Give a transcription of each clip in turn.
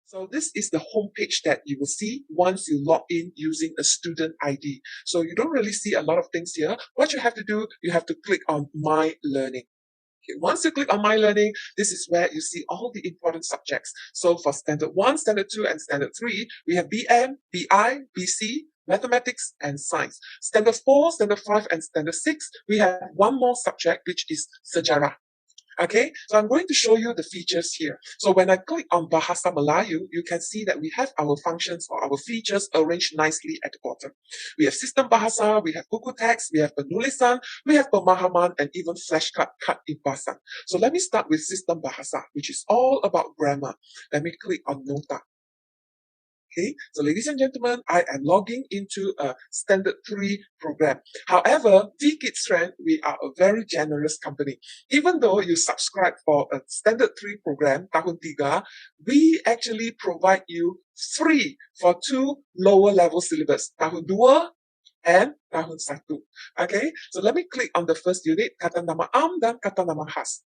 So this is the homepage that you will see once you log in using a student ID. So you don't really see a lot of things here. What you have to do, you have to click on My Learning. Okay, once you click on My Learning, this is where you see all the important subjects. So for Standard 1, Standard 2, and Standard 3, we have BM, BI, BC, Mathematics, and Science. Standard 4, Standard 5, and Standard 6, we have one more subject, which is Sejarah. Okay, so I'm going to show you the features here. So when I click on Bahasa Melayu, you can see that we have our functions or our features arranged nicely at the bottom. We have Sistem Bahasa, we have Buku Teks, we have Penulisan, we have Pemahaman, and even flashcard cut ibasan. So let me start with Sistem Bahasa, which is all about grammar. Let me click on Nota. Okay, so ladies and gentlemen, I am logging into a Standard 3 program. However, VKids Trend, we are a very generous company. Even though you subscribe for a Standard 3 program, Tahun 3, we actually provide you free for 2 lower level syllabus, Tahun 2 and Tahun 1. Okay, so let me click on the first unit, Kata Nama Am dan Kata Nama Khas.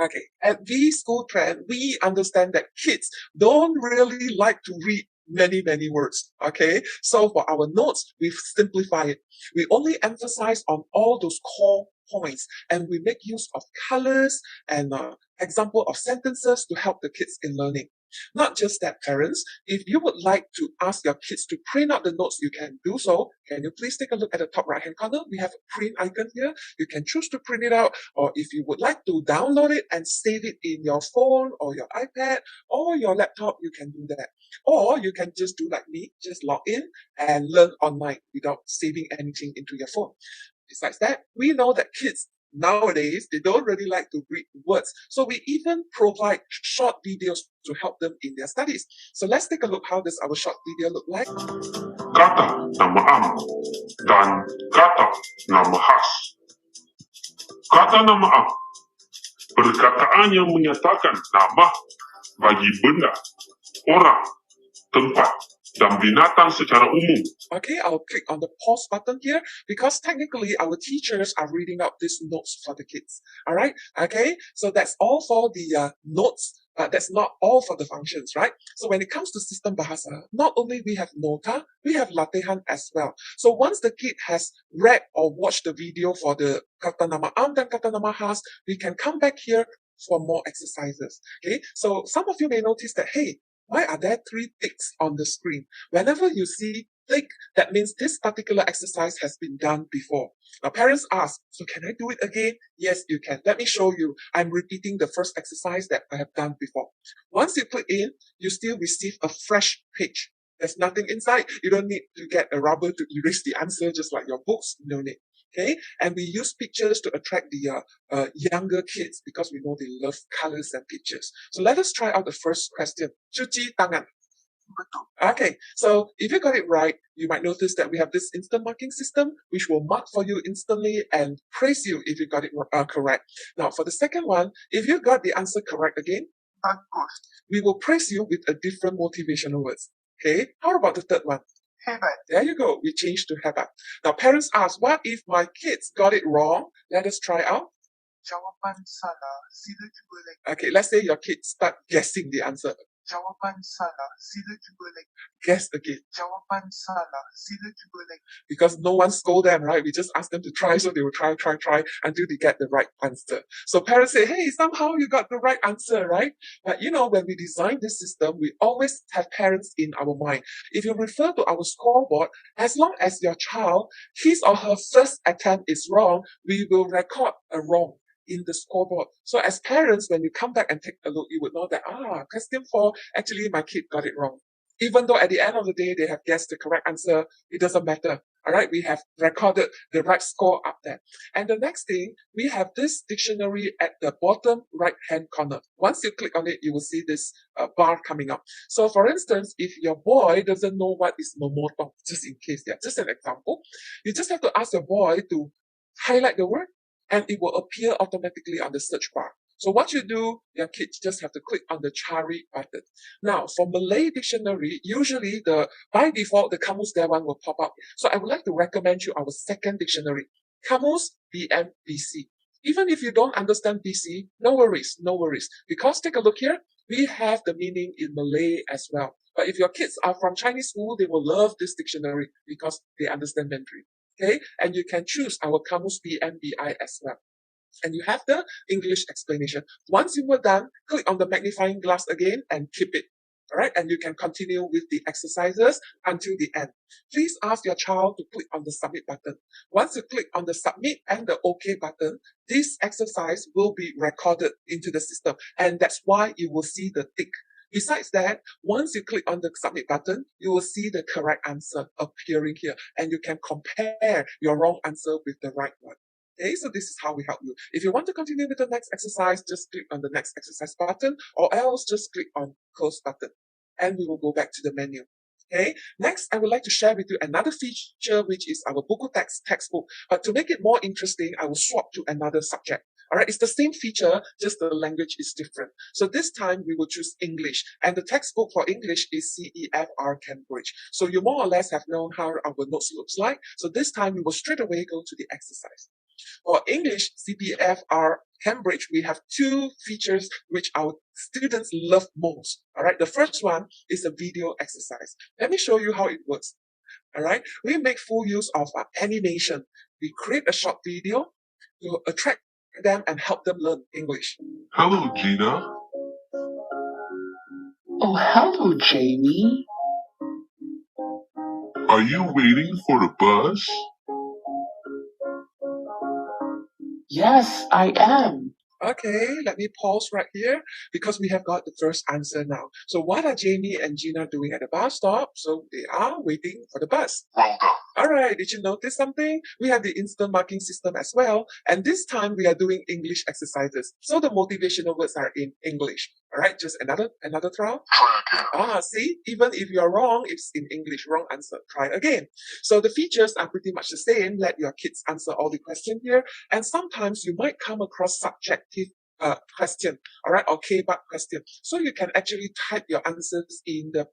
Okay, at VSchool Trend, we understand that kids don't really like to read many words. Okay, so for our notes, we've simplified it. We only emphasize on all those core points, and we make use of colors and example of sentences to help the kids in learning. Not just that, parents, if you would like to ask your kids to print out the notes, you can do so. Can you please take a look at the top right hand corner? We have a print icon here. You can choose to print it out, or if you would like to download it and save it in your phone or your iPad or your laptop, you can do that. Or you can just do like me, just log in and learn online without saving anything into your phone. Besides that, we know that kids nowadays, they don't really like to read words. So we even provide short videos to help them in their studies. So let's take a look how does our short video look like. Kata nama am dan kata nama khas. Kata nama am, perkataan yang menyatakan nama bagi benda, orang, tempat, dan binatang secara umum. Okay, I'll click on the pause button here because technically our teachers are reading out these notes for the kids. All right, okay, so that's all for the notes. That's not all for the functions, right? So when it comes to Sistem Bahasa, not only we have Nota, we have Latihan as well. So once the kid has read or watched the video for the Kata Nama Am dan Kata Nama Khas, we can come back here for more exercises. Okay, so some of you may notice that, hey, why are there 3 ticks on the screen? Whenever you see tick, that means this particular exercise has been done before. Now parents ask, so can I do it again? Yes, you can. Let me show you. I'm repeating the first exercise that I have done before. Once you click in, you still receive a fresh page. There's nothing inside. You don't need to get a rubber to erase the answer just like your books. No need. Okay, and we use pictures to attract the younger kids because we know they love colors and pictures. So let us try out the first question. Cuci tangan. Okay, so if you got it right, you might notice that we have this instant marking system, which will mark for you instantly and praise you if you got it correct. Now, for the second one, if you got the answer correct again, we will praise you with a different motivational words. Okay, how about the third one? Hebat. There you go. We changed to hebat. Now, parents ask, what if my kids got it wrong? Let us try out. Jawapan salah, sila cuba lagi. Okay, let's say your kids start guessing the answer. Jawapan salah, sila cuba lagi. Guess again. Jawapan salah, sila cuba lagi. Because no one scold them, right? We just ask them to try, so they will try until they get the right answer. So parents say, hey, somehow you got the right answer, right? But you know, when we design this system, we always have parents in our mind. If you refer to our scoreboard, as long as your child, his or her first attempt is wrong, we will record a wrong in the scoreboard. So as parents, when you come back and take a look, you would know that, question 4, actually my kid got it wrong. Even though at the end of the day, they have guessed the correct answer, it doesn't matter. All right, we have recorded the right score up there. And the next thing, we have this dictionary at the bottom right-hand corner. Once you click on it, you will see this bar coming up. So for instance, if your boy doesn't know what is momotong, just in case, just an example, you just have to ask your boy to highlight the word, and it will appear automatically on the search bar. So what you do, your kids just have to click on the cari button. Now, for Malay dictionary, usually by default, the Kamus Dewan will pop up. So I would like to recommend you our second dictionary, Kamus BC. Even if you don't understand BC, no worries. Because take a look here, we have the meaning in Malay as well. But if your kids are from Chinese school, they will love this dictionary because they understand Mandarin. Okay, and you can choose our Kamus BMBI as well. And you have the English explanation. Once you were done, click on the magnifying glass again and keep it. All right, and you can continue with the exercises until the end. Please ask your child to click on the submit button. Once you click on the submit and the OK button, this exercise will be recorded into the system, and that's why you will see the tick. Besides that, once you click on the submit button, you will see the correct answer appearing here, and you can compare your wrong answer with the right one. Okay, so this is how we help you. If you want to continue with the next exercise, just click on the next exercise button, or else just click on close button, and we will go back to the menu. Okay, next I would like to share with you another feature, which is our Buku textbook. But to make it more interesting, I will swap to another subject. All right, it's the same feature, just the language is different. So this time we will choose English, and the textbook for English is CEFR Cambridge. So you more or less have known how our notes looks like. So this time we will straight away go to the exercise. For English CPFR Cambridge, we have two features which our students love most. All right, the first one is a video exercise. Let me show you how it works. All right, we make full use of animation. We create a short video to attract them and help them learn English. Hello, Gina. Oh, hello, Jamie. Are you waiting for the bus? Yes, I am. Okay, let me pause right here because we have got the first answer now. So what are Jamie and Gina doing at the bus stop? So they are waiting for the bus. Well done. All right, did you notice something? We have the instant marking system as well. And this time we are doing English exercises. So the motivational words are in English. All right, just another trial. Try again. See, even if you're wrong, it's in English, wrong answer. Try again. So the features are pretty much the same. Let your kids answer all the questions here. And sometimes you might come across subjective question, all right, or K-but question. So you can actually type your answers in the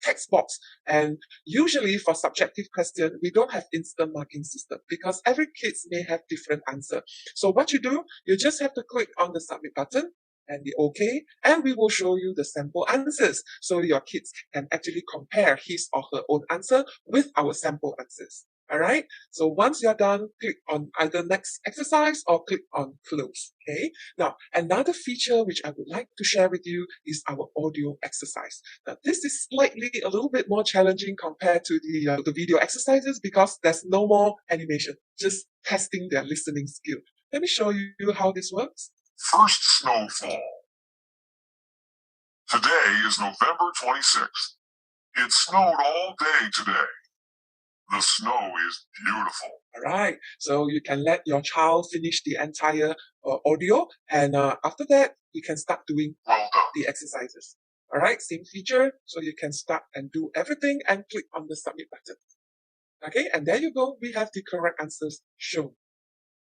text box. And usually for subjective question, we don't have instant marking system because every kids may have different answer. So what you do, you just have to click on the submit button and the OK, and we will show you the sample answers. So your kids can actually compare his or her own answer with our sample answers. All right. So once you're done, click on either next exercise or click on close. Okay. Now, another feature which I would like to share with you is our audio exercise. Now, this is slightly a little bit more challenging compared to the video exercises because there's no more animation, just testing their listening skill. Let me show you how this works. First snowfall. Today is November 26th. It snowed all day today. The snow is beautiful. All right. So you can let your child finish the entire audio. And after that, you can start doing Well done. the exercises. All right. Same feature. So you can start and do everything and click on the submit button. Okay. And there you go. We have the correct answers shown.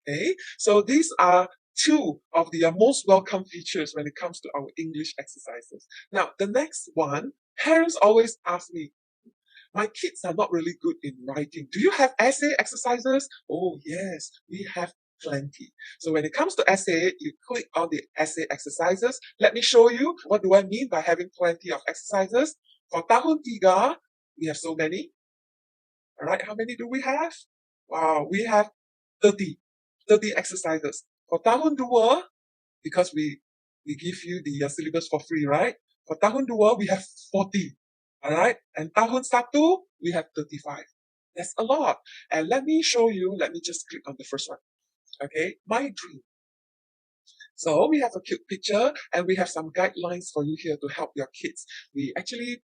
Okay. So these are two of the most welcome features when it comes to our English exercises. Now, the next one, parents always ask me, my kids are not really good in writing. Do you have essay exercises? Oh, yes, we have plenty. So when it comes to essay, you click on the essay exercises. Let me show you what do I mean by having plenty of exercises. For Tahun 3, we have so many. All right, how many do we have? Wow, we have 30 exercises. For Tahun 2, because we give you the syllabus for free, right? For Tahun 2, we have 40. All right. And Tahun 1, we have 35. That's a lot. And let me show you. Let me just click on the first one. Okay. My dream. So we have a cute picture and we have some guidelines for you here to help your kids. We actually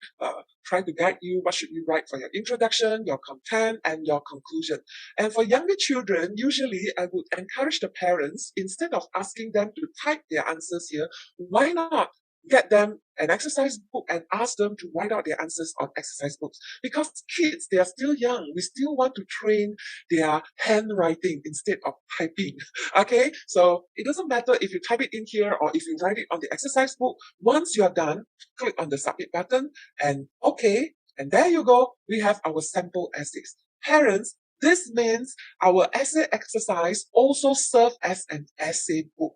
try to guide you what should you write for your introduction, your content, and your conclusion. And for younger children, usually I would encourage the parents, instead of asking them to type their answers here, why not get them an exercise book and ask them to write out their answers on exercise books. Because kids, they are still young. We still want to train their handwriting instead of typing. Okay? So it doesn't matter if you type it in here or if you write it on the exercise book. Once you are done, click on the submit button and okay. And there you go. We have our sample essays. Parents, this means our essay exercise also serves as an essay book.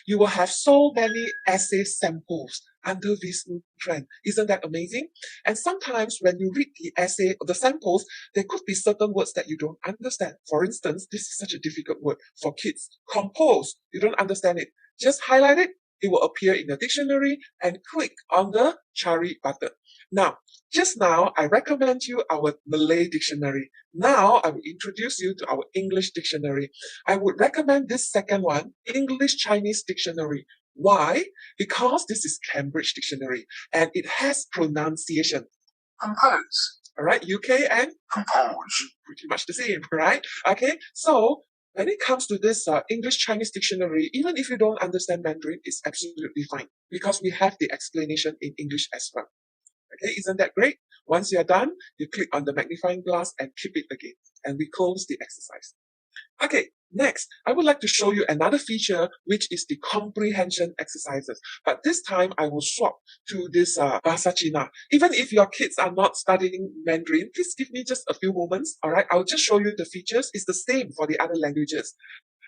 You will have so many essay samples under this new trend. Isn't that amazing? And sometimes when you read the essay or the samples, there could be certain words that you don't understand. For instance, this is such a difficult word for kids. Compose. You don't understand it. Just highlight it. It will appear in the dictionary and click on the cari button. Now, just now, I recommend you our Malay dictionary. Now, I will introduce you to our English dictionary. I would recommend this second one, English-Chinese dictionary. Why? Because this is Cambridge Dictionary and it has pronunciation. Compose. All right, UK and Compose. pretty much the same, right? Okay, so when it comes to this English-Chinese dictionary, even if you don't understand Mandarin, it's absolutely fine because we have the explanation in English as well. Okay, isn't that great? Once you're done, you click on the magnifying glass and keep it again. And we close the exercise. Okay, next, I would like to show you another feature, which is the comprehension exercises. But this time, I will swap to this Bahasa Cina. Even if your kids are not studying Mandarin, please give me just a few moments. All right, I'll just show you the features. It's the same for the other languages.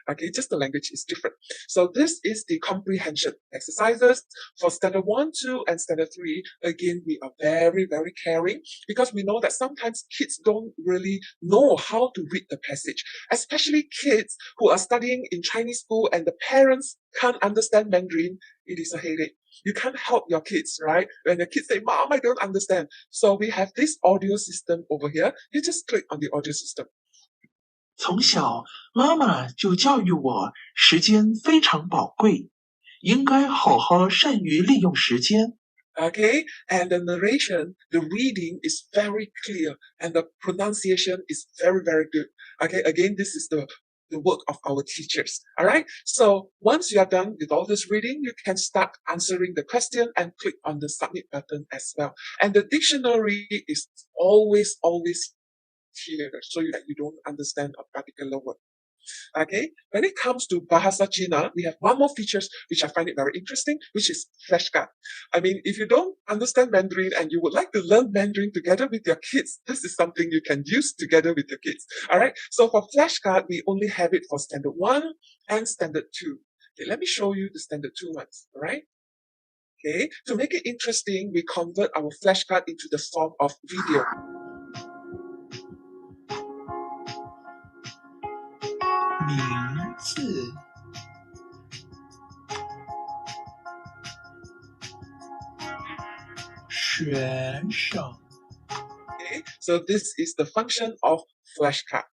Okay, just the language is different. So this is the comprehension exercises for standard 1, 2, and standard 3. Again, we are very, very caring because we know that sometimes kids don't really know how to read the passage, especially kids who are studying in Chinese school and the parents can't understand Mandarin. It is a headache. You can't help your kids, right? When the kids say, Mom, I don't understand. So we have this audio system over here. You just click on the audio system. 从小，妈妈就教育我，时间非常宝贵，应该好好善于利用时间。Okay, and the narration, the reading is very clear, and the pronunciation is very, very good. Okay, again, this is the work of our teachers. All right, so once you are done with all this reading, you can start answering the question and click on the submit button as well. And the dictionary is always here so that you don't understand a particular word. Okay, when it comes to Bahasa Cina, we have one more features which I find it very interesting, which is flashcard. I mean, if you don't understand Mandarin and you would like to learn Mandarin together with your kids, this is something you can use together with your kids. All right, so for flashcard, we only have it for standard 1 and standard 2. Okay, let me show you the standard 2 ones. All right. Okay, to make it interesting, we convert our flashcard into the form of video. 名字，学生。 Okay, so this is the function of flashcard.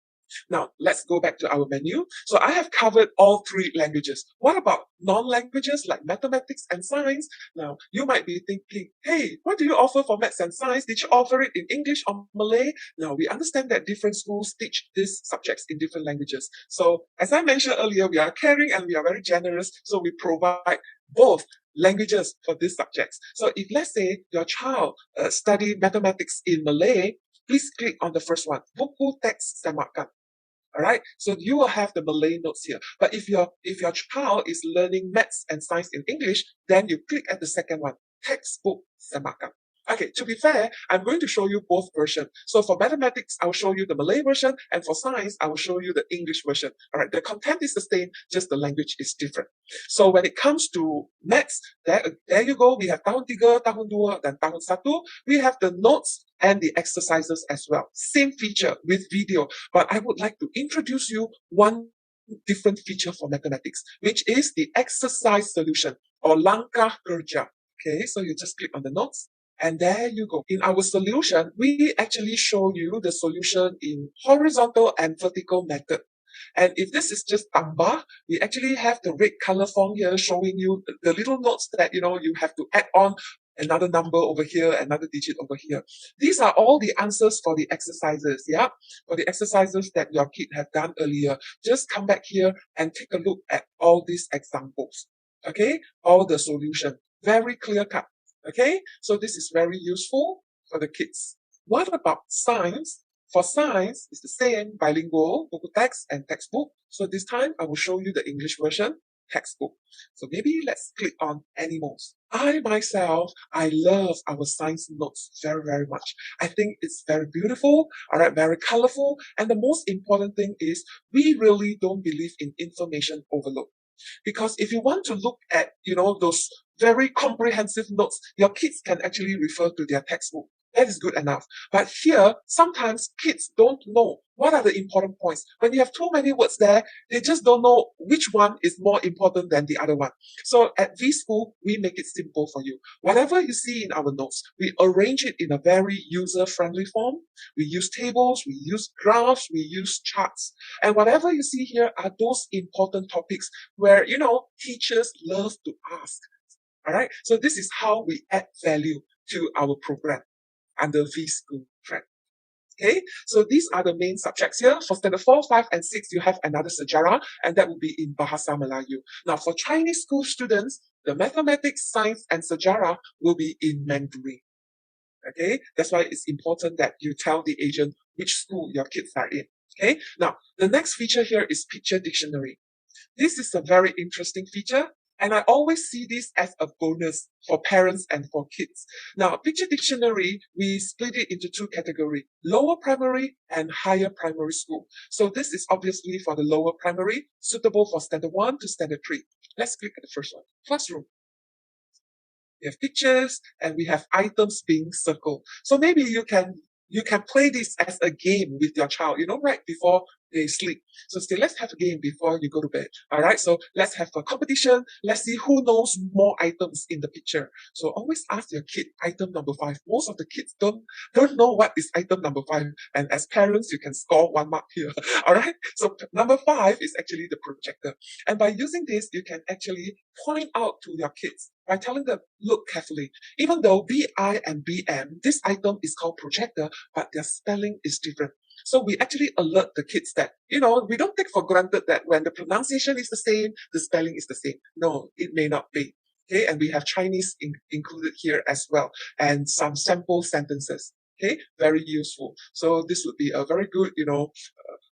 Now, let's go back to our menu. So I have covered all 3 languages. What about non-languages like mathematics and science? Now, you might be thinking, hey, what do you offer for maths and science? Did you offer it in English or Malay? Now, we understand that different schools teach these subjects in different languages. So, as I mentioned earlier, we are caring and we are very generous. So, we provide both languages for these subjects. So, if let's say your child study mathematics in Malay, please click on the first one, buku teks semakan. All right, so you will have the Malay notes here. But if your child is learning maths and science in English, then you click at the second one, textbook semakan. Okay, to be fair, I'm going to show you both versions. So for mathematics, I'll show you the Malay version, and for science, I will show you the English version. All right, the content is the same, just the language is different. So when it comes to maths, there you go. We have tahun 3, tahun 2, dan tahun 1. We have the notes and the exercises as well. Same feature with video, but I would like to introduce you one different feature for mathematics, which is the exercise solution or langkah kerja. Okay, so you just click on the notes. And there you go. In our solution, we actually show you the solution in horizontal and vertical method. And if this is just tambah, we actually have the red color form here showing you the little notes that, you have to add on another number over here, another digit over here. These are all the answers for the exercises, yeah? For the exercises that your kid have done earlier. Just come back here and take a look at all these examples, okay? All the solution. Very clear cut. Okay, so this is very useful for the kids. What about science? For science, it's the same, bilingual, buku text and textbook. So this time, I will show you the English version, textbook. So maybe let's click on animals. I myself, I love our science notes very, very much. I think it's very beautiful, all right, very colorful. And the most important thing is we really don't believe in information overload. Because if you want to look at, those very comprehensive notes, your kids can actually refer to their textbook. That is good enough. But here, sometimes kids don't know what are the important points. When you have too many words there, they just don't know which one is more important than the other one. So at Vschool, we make it simple for you. Whatever you see in our notes, we arrange it in a very user-friendly form. We use tables, we use graphs, we use charts. And whatever you see here are those important topics where, teachers love to ask. All right. So this is how we add value to our program under Vschool Trend. Okay, so these are the main subjects here. For standard 4, 5, and 6, you have another sejarah, and that will be in Bahasa Melayu. Now, for Chinese school students, the mathematics, science, and sejarah will be in Mandarin. Okay, that's why it's important that you tell the agent which school your kids are in. Okay, now, the next feature here is picture dictionary. This is a very interesting feature. And I always see this as a bonus for parents and for kids. Now, picture dictionary, we split it into two categories, lower primary and higher primary school. So this is obviously for the lower primary, suitable for standard 1 to standard 3. Let's click at the first one, classroom. We have pictures and we have items being circled. So maybe you can play this as a game with your child, right before they sleep. So say, let's have a game before you go to bed. All right. So let's have a competition. Let's see who knows more items in the picture. So always ask your kid item number 5. Most of the kids don't know what is item number 5. And as parents, you can score 1 mark here. All right. So number 5 is actually the projector. And by using this, you can actually point out to your kids by telling them, look carefully. Even though BI and BM, this item is called projector, but their spelling is different. So we actually alert the kids that, we don't take for granted that when the pronunciation is the same, the spelling is the same. No, it may not be. Okay, and we have Chinese included here as well, and some sample sentences. Okay, very useful. So this would be a very good,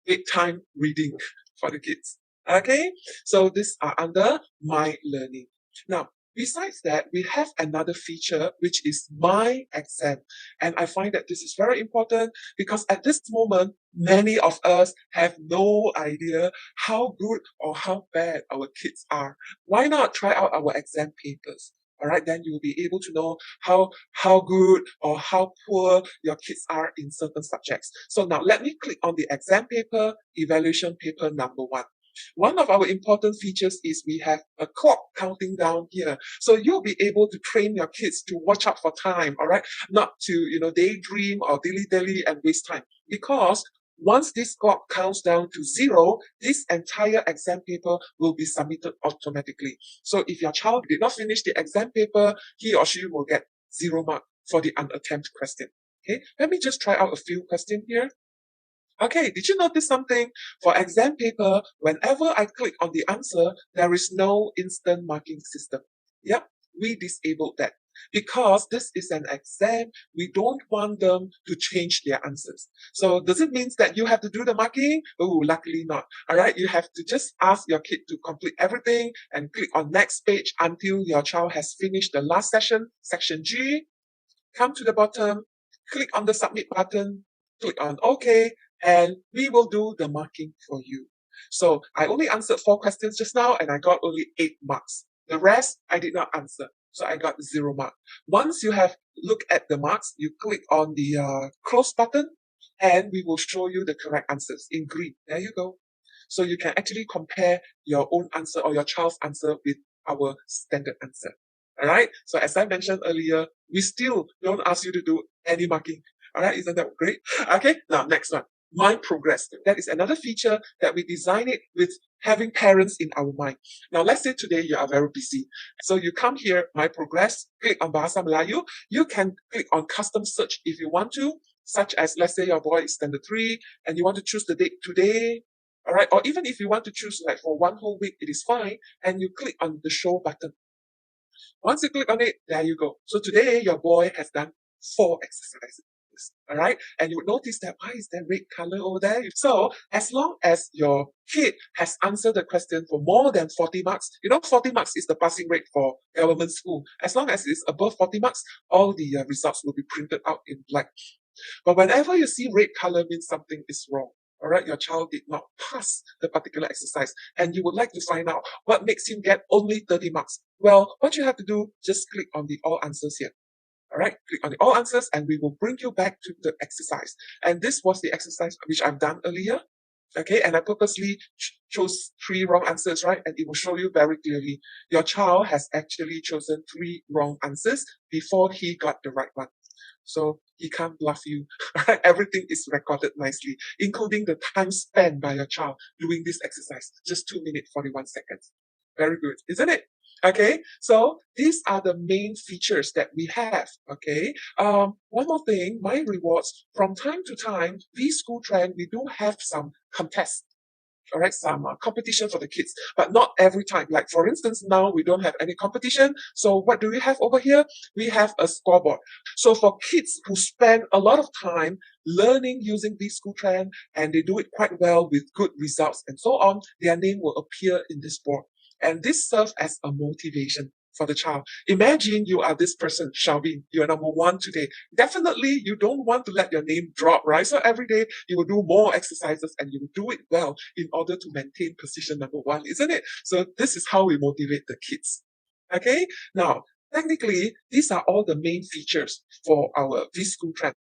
bedtime reading for the kids. Okay, so these are under My Learning. Now, besides that, we have another feature, which is My Exam. And I find that this is very important because at this moment, many of us have no idea how good or how bad our kids are. Why not try out our exam papers? All right, then you will be able to know how good or how poor your kids are in certain subjects. So now let me click on the exam paper, evaluation paper number 1. One of our important features is we have a clock counting down here. So you'll be able to train your kids to watch out for time, all right? Not to, daydream or dilly-dally and waste time. Because once this clock counts down to 0, this entire exam paper will be submitted automatically. So if your child did not finish the exam paper, he or she will get 0 mark for the unattempted question. Okay, let me just try out a few questions here. Okay, did you notice something? For exam paper, whenever I click on the answer, there is no instant marking system. Yep, we disabled that. Because this is an exam, we don't want them to change their answers. So does it mean that you have to do the marking? Oh, luckily not. All right, you have to just ask your kid to complete everything and click on next page until your child has finished the last section, section G. Come to the bottom, click on the submit button, click on OK, and we will do the marking for you. So I only answered 4 questions just now and I got only 8 marks. The rest, I did not answer. So I got 0 mark. Once you have looked at the marks, you click on the close button and we will show you the correct answers in green. There you go. So you can actually compare your own answer or your child's answer with our standard answer. All right. So as I mentioned earlier, we still don't ask you to do any marking. All right. Isn't that great? Okay. Now, next one. My Progress. That is another feature that we design it with having parents in our mind. Now, let's say today you are very busy. So you come here, My Progress, click on Bahasa Melayu. You can click on custom search if you want to, such as, let's say your boy is standard 3 and you want to choose the date today. All right. Or even if you want to choose like for 1 whole week, it is fine. And you click on the show button. Once you click on it, there you go. So today your boy has done 4 exercises. All right. And you would notice that why is there red color over there? So as long as your kid has answered the question for more than 40 marks, 40 marks is the passing rate for government school. As long as it's above 40 marks, all the results will be printed out in black. But whenever you see red color means something is wrong. all right, your child did not pass the particular exercise and you would like to find out what makes him get only 30 marks. Well, what you have to do, just click on the all answers here. All right, click on the all answers and we will bring you back to the exercise. And this was the exercise which I've done earlier. Okay, and I purposely chose 3 wrong answers, right? And it will show you very clearly. Your child has actually chosen 3 wrong answers before he got the right one. So he can't bluff you. Right? Everything is recorded nicely, including the time spent by your child doing this exercise. Just 2 minutes, 41 seconds. Very good, isn't it? Okay, so these are the main features that we have. Okay, one more thing, my rewards. From time to time, VSchool Trend, we do have some contests. All right, some competition for the kids, but not every time. Like for instance, now we don't have any competition. So what do we have over here? We have a scoreboard. So for kids who spend a lot of time learning using VSchool Trend and they do it quite well with good results and so on, their name will appear in this board. And this serves as a motivation for the child. Imagine you are this person, Xiaobin, you're number 1 today. Definitely, you don't want to let your name drop, right? So every day you will do more exercises and you will do it well in order to maintain position number 1, isn't it? So this is how we motivate the kids. Okay, now, technically, these are all the main features for our VSchool Trend.